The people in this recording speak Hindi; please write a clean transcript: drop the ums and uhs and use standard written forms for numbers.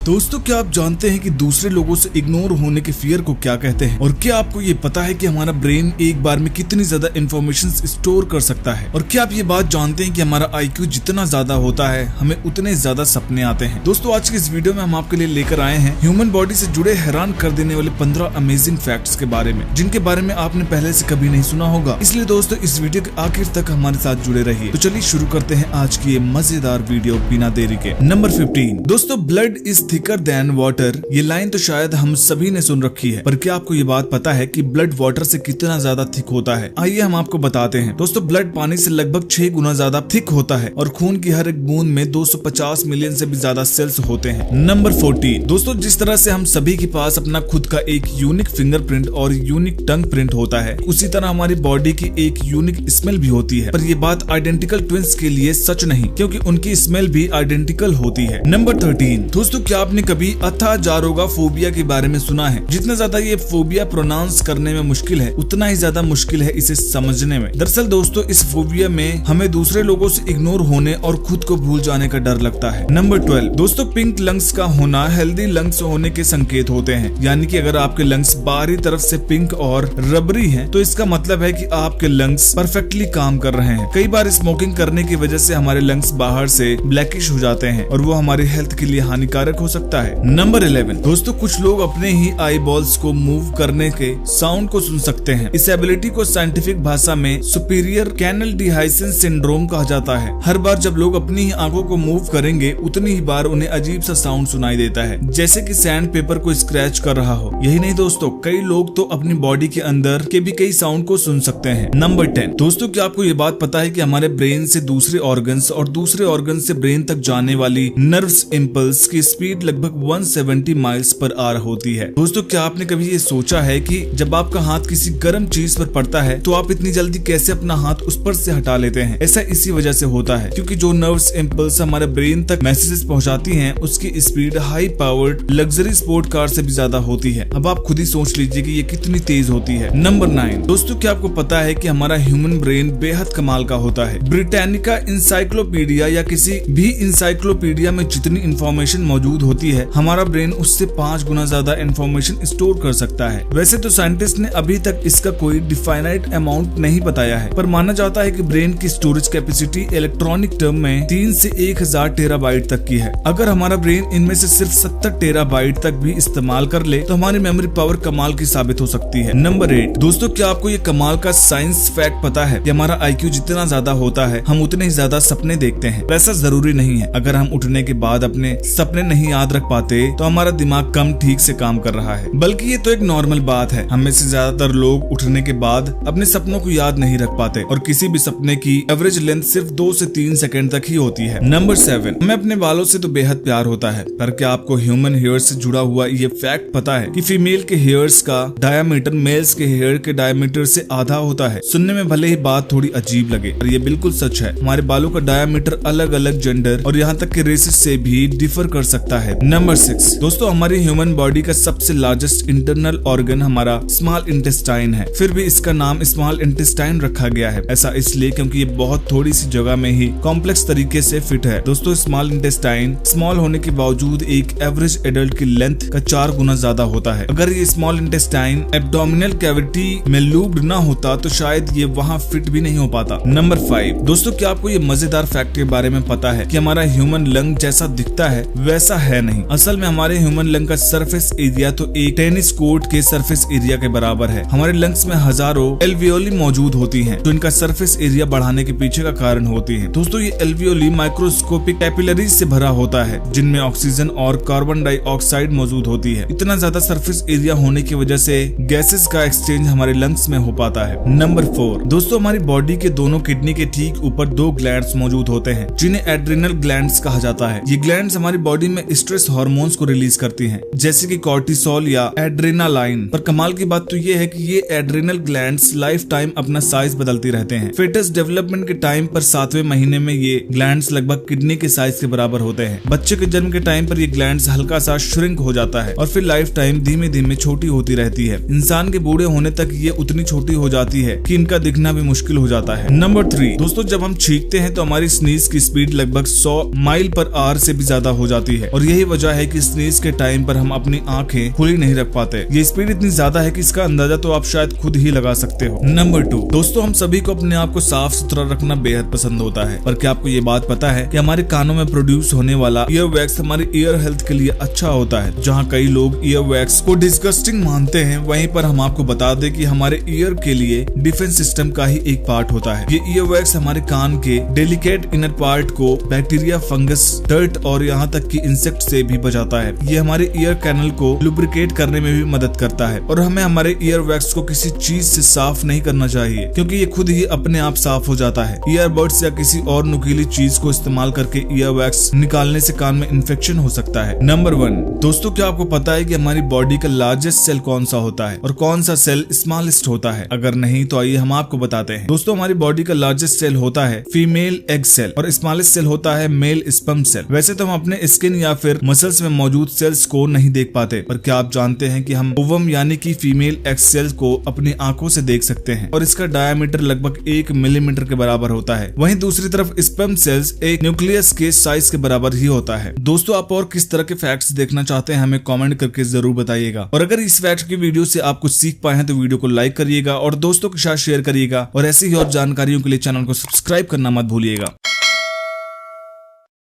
दोस्तों, क्या आप जानते हैं कि दूसरे लोगों से इग्नोर होने के फियर को क्या कहते हैं? और क्या आपको ये पता है कि हमारा ब्रेन एक बार में कितनी ज्यादा इन्फॉर्मेशन स्टोर कर सकता है? और क्या आप ये बात जानते हैं कि हमारा IQ जितना ज्यादा होता है हमें उतने ज्यादा सपने आते हैं? दोस्तों, आज की इस वीडियो में हम आपके लिए लेकर आए हैं ह्यूमन बॉडी से जुड़े हैरान कर देने वाले 15 अमेजिंग फैक्ट्स के बारे में, जिनके बारे में आपने पहले से कभी नहीं सुना होगा। इसलिए दोस्तों, इस वीडियो के आखिर तक हमारे साथ जुड़े रहिए। तो चलिए शुरू करते हैं आज की ये मजेदार वीडियो बिना देरी के। नंबर 15 दोस्तों, blood is thicker than water. ये लाइन तो शायद हम सभी ने सुन रखी है, पर क्या आपको ये बात पता है कि ब्लड वाटर से कितना ज्यादा थिक होता है? आइए हम आपको बताते हैं। दोस्तों, ब्लड पानी से लगभग 6 गुना ज्यादा थिक होता है और खून की हर एक बूंद में 250 मिलियन से भी ज्यादा सेल्स होते हैं। नंबर 14 दोस्तों, जिस तरह से हम सभी के पास अपना खुद का एक यूनिक फिंगरप्रिंट और यूनिक टंग प्रिंट होता है, उसी तरह हमारी बॉडी की एक यूनिक स्मेल भी होती है। पर ये बात आइडेंटिकल ट्विंस के लिए सच नहीं, क्योंकि उनकी स्मेल भी आइडेंटिकल होती है। नंबर 13 दोस्तों, क्या आपने कभी अथाजारोगाफोबिया के बारे में सुना है? जितना ज्यादा ये फोबिया प्रोनाउंस करने में मुश्किल है, उतना ही ज्यादा मुश्किल है इसे समझने में। दरअसल दोस्तों, इस फोबिया में हमें दूसरे लोगों से इग्नोर होने और खुद को भूल जाने का डर लगता है। नंबर 12 दोस्तों, पिंक लंग्स का होना हेल्दी लंग्स होने के संकेत होते हैं। यानी कि अगर आपके लंग्स बाहरी तरफ से पिंक और रबरी हैं, तो इसका मतलब है कि आपके लंग्स परफेक्टली काम कर रहे हैं। कई बार स्मोकिंग करने की वजह से हमारे लंग्स बाहर से ब्लैकिश हो जाते हैं और वो हमारी हेल्थ के लिए हानिकारक हो सकता है। नंबर 11 दोस्तों, कुछ लोग अपने ही आई बॉल्स को मूव करने के साउंड को सुन सकते हैं। इस एबिलिटी को साइंटिफिक भाषा में सुपीरियर कैनल डिहाइसन सिंड्रोम कहा जाता है। हर बार जब लोग अपनी ही आंखों को मूव करेंगे, उतनी ही बार उन्हें अजीब सा साउंड सुनाई देता है, जैसे कि सैंड पेपर को स्क्रैच कर रहा हो। यही नहीं दोस्तों, कई लोग तो अपनी बॉडी के अंदर के भी कई साउंड को सुन सकते हैं। नंबर 10 दोस्तों, क्या आपको ये बात पता है कि हमारे ब्रेन से दूसरे ऑर्गन्स और दूसरे ऑर्गन से ब्रेन तक जाने वाली नर्व्स इम्पल्स की स्पीड लगभग 170 माइल्स पर आवर होती है? दोस्तों, क्या आपने कभी ये सोचा है कि जब आपका हाथ किसी गर्म चीज पर पड़ता है, तो आप इतनी जल्दी कैसे अपना हाथ उस पर से हटा लेते हैं? ऐसा इसी वजह से होता है, क्योंकि जो नर्व्स इम्पल्स हमारे ब्रेन तक मैसेजेस पहुंचाती हैं, उसकी speed high powered luxury sport car से भी ज्यादा होती है। अब आप खुद ही सोच लीजिए कि ये कितनी तेज होती है। नंबर 9 दोस्तों, क्या आपको पता है कि हमारा ह्यूमन ब्रेन बेहद कमाल का होता है? ब्रिटानिका इंसाइक्लोपीडिया या किसी भी इंसाइक्लोपीडिया में जितनी इंफॉर्मेशन मौजूद होती है, हमारा ब्रेन उससे 5 गुना ज्यादा इंफॉर्मेशन स्टोर कर सकता है। वैसे तो साइंटिस्ट ने अभी तक इसका कोई डिफाइनाइट अमाउंट नहीं बताया है, पर माना जाता है कि ब्रेन की स्टोरेज कैपेसिटी इलेक्ट्रॉनिक टर्म में 3 से 1000 टेराबाइट तक की है। अगर हमारा ब्रेन इनमें से सिर्फ 70 टेराबाइट तक भी इस्तेमाल कर ले, तो हमारी मेमोरी पावर कमाल की साबित हो सकती है। नंबर 8 दोस्तों, क्या आपको ये कमाल का साइंस फैक्ट पता है कि हमारा IQ जितना ज्यादा होता है, हम उतने ही ज्यादा सपने देखते हैं? वैसा जरूरी नहीं है। अगर हम उठने के बाद अपने सपने नहीं याद रख पाते, तो हमारा दिमाग कम ठीक से काम कर रहा है, बल्कि ये तो एक नॉर्मल बात है। हम में से ज्यादातर लोग उठने के बाद अपने सपनों को याद नहीं रख पाते, और किसी भी सपने की एवरेज लेंथ सिर्फ 2 से 3 सेकंड तक ही होती है। नंबर 7 हमें अपने बालों से तो बेहद प्यार होता है, पर क्या आपको ह्यूमन हेयर से जुड़ा हुआ ये फैक्ट पता है कि फीमेल के हेयर्स का डायमीटर मेल्स के हेयर के डायमीटर से आधा होता है? सुनने में भले ही बात थोड़ी अजीब लगे, पर ये बिल्कुल सच है। हमारे बालों का डायमीटर अलग अलग जेंडर और यहाँ तक कि रेसेस से भी डिफर कर सकता है। नंबर 6 दोस्तों, हमारी ह्यूमन बॉडी का सबसे लार्जेस्ट इंटरनल ऑर्गन हमारा स्मॉल इंटेस्टाइन है। फिर भी इसका नाम स्मॉल इंटेस्टाइन रखा गया है। ऐसा इसलिए क्योंकि ये बहुत थोड़ी सी जगह में ही कॉम्प्लेक्स तरीके से फिट है। दोस्तों, स्मॉल इंटेस्टाइन स्मॉल होने के बावजूद एक एवरेज एडल्ट की लेंथ का 4 गुना ज्यादा होता है। अगर ये स्मॉल इंटेस्टाइन एब्डोमिनल कैविटी में लूप्ड ना होता, तो शायद ये वहाँ फिट भी नहीं हो पाता। नंबर 5 दोस्तों, क्या आपको ये मजेदार फैक्ट के बारे में पता है कि हमारा ह्यूमन लंग जैसा दिखता है वैसा है नहीं? असल में हमारे ह्यूमन लंग का सरफेस एरिया तो एक टेनिस कोर्ट के सरफेस एरिया के बराबर है। हमारे लंग्स में हजारों एल्वियोली मौजूद होती हैं, जो इनका सरफेस एरिया बढ़ाने के पीछे का कारण होती हैं। दोस्तों, ये एल्वियोली माइक्रोस्कोपिक कैपिलरीज से भरा होता है, जिनमें ऑक्सीजन और कार्बन डाइऑक्साइड मौजूद होती है। इतना ज्यादा सरफेस एरिया होने की वजह से गैसेस का एक्सचेंज हमारे लंग्स में हो पाता है। नंबर 4 दोस्तों, हमारी बॉडी के दोनों किडनी के ठीक ऊपर 2 ग्लैंड्स मौजूद होते हैं, जिन्हें एड्रिनल ग्लैंड्स कहा जाता है। ये ग्लैंड्स हमारी बॉडी में स्ट्रेस हार्मोन्स को रिलीज करती हैं, जैसे कि कॉर्टिसोल या एड्रेनालाइन। पर कमाल की बात तो ये है कि ये एड्रिनल ग्लैंड्स लाइफ टाइम अपना साइज बदलती रहते हैं। fetus डेवलपमेंट के टाइम पर 7वें महीने में ये ग्लैंड्स लगभग किडनी के साइज के बराबर होते हैं। बच्चे के जन्म के टाइम पर ये ग्लैंड्स हल्का सा श्रिंक हो जाता है और फिर लाइफ टाइम धीमे धीमे छोटी होती रहती है। इंसान के बूढ़े होने तक ये उतनी छोटी हो जाती है कि इनका दिखना भी मुश्किल हो जाता है। नंबर 3 दोस्तों, जब हम छींकते हैं तो हमारी स्नीज की स्पीड लगभग 100 माइल पर आवर से भी ज्यादा हो जाती है और यही यही वजह है कि स्नीज के टाइम पर हम अपनी आंखें खुली नहीं रख पाते। ये स्पीड इतनी ज्यादा है कि इसका अंदाजा तो आप शायद खुद ही लगा सकते हो। नंबर 2, दोस्तों हम सभी को अपने आप को साफ सुथरा रखना बेहद पसंद होता है, पर क्या आपको ये बात पता है कि हमारे कानों में प्रोड्यूस होने वाला ईयर वैक्स हमारी ईयर हेल्थ के लिए अच्छा होता है। जहाँ कई लोग ईयर वैक्स को डिस्गस्टिंग मानते हैं, वहीं पर हम आपको बता दें कि हमारे ईयर के लिए डिफेंस सिस्टम का ही एक पार्ट होता है। ये ईयर वैक्स हमारे कान के डेलिकेट इनर पार्ट को बैक्टीरिया, फंगस, डर्ट और यहाँ तक कि इंसेक्ट से भी बचाता है। ये हमारे ईयर कैनल को लुब्रिकेट करने में भी मदद करता है और हमें हमारे ईयर वैक्स को किसी चीज से साफ नहीं करना चाहिए, क्योंकि ये खुद ही अपने आप साफ हो जाता है। ईयरबड्स या किसी और नुकीली चीज को इस्तेमाल करके ईयर वैक्स निकालने से कान में इन्फेक्शन हो सकता है। नंबर 1, दोस्तों क्या आपको पता है कि हमारी बॉडी का लार्जेस्ट सेल कौन सा होता है और कौन सा सेल स्मॉलेस्ट होता है? अगर नहीं तो आइए हम आपको बताते हैं। दोस्तों हमारी बॉडी का लार्जेस्ट सेल होता है फीमेल एग सेल और स्मॉलेस्ट सेल होता है मेल स्पर्म सेल। वैसे तो हम अपने स्किन या फिर मसल्स में मौजूद सेल्स को नहीं देख पाते, पर क्या आप जानते हैं कि हम ओवम यानी कि फीमेल एग सेल को अपनी आंखों से देख सकते हैं और इसका डायमीटर लगभग 1 मिलीमीटर के बराबर होता है। वहीं दूसरी तरफ स्पर्म सेल्स एक न्यूक्लियस के साइज के बराबर ही होता है। दोस्तों आप और किस तरह के फैक्ट्स देखना चाहते हैं हमें कमेंट करके जरूर बताइएगा, और अगर इस फैक्ट की वीडियो से आप कुछ सीख पाए हैं तो वीडियो को लाइक करिएगा और दोस्तों के साथ शेयर करिएगा, और ऐसी ही और जानकारियों के लिए चैनल को सब्सक्राइब करना मत भूलिएगा।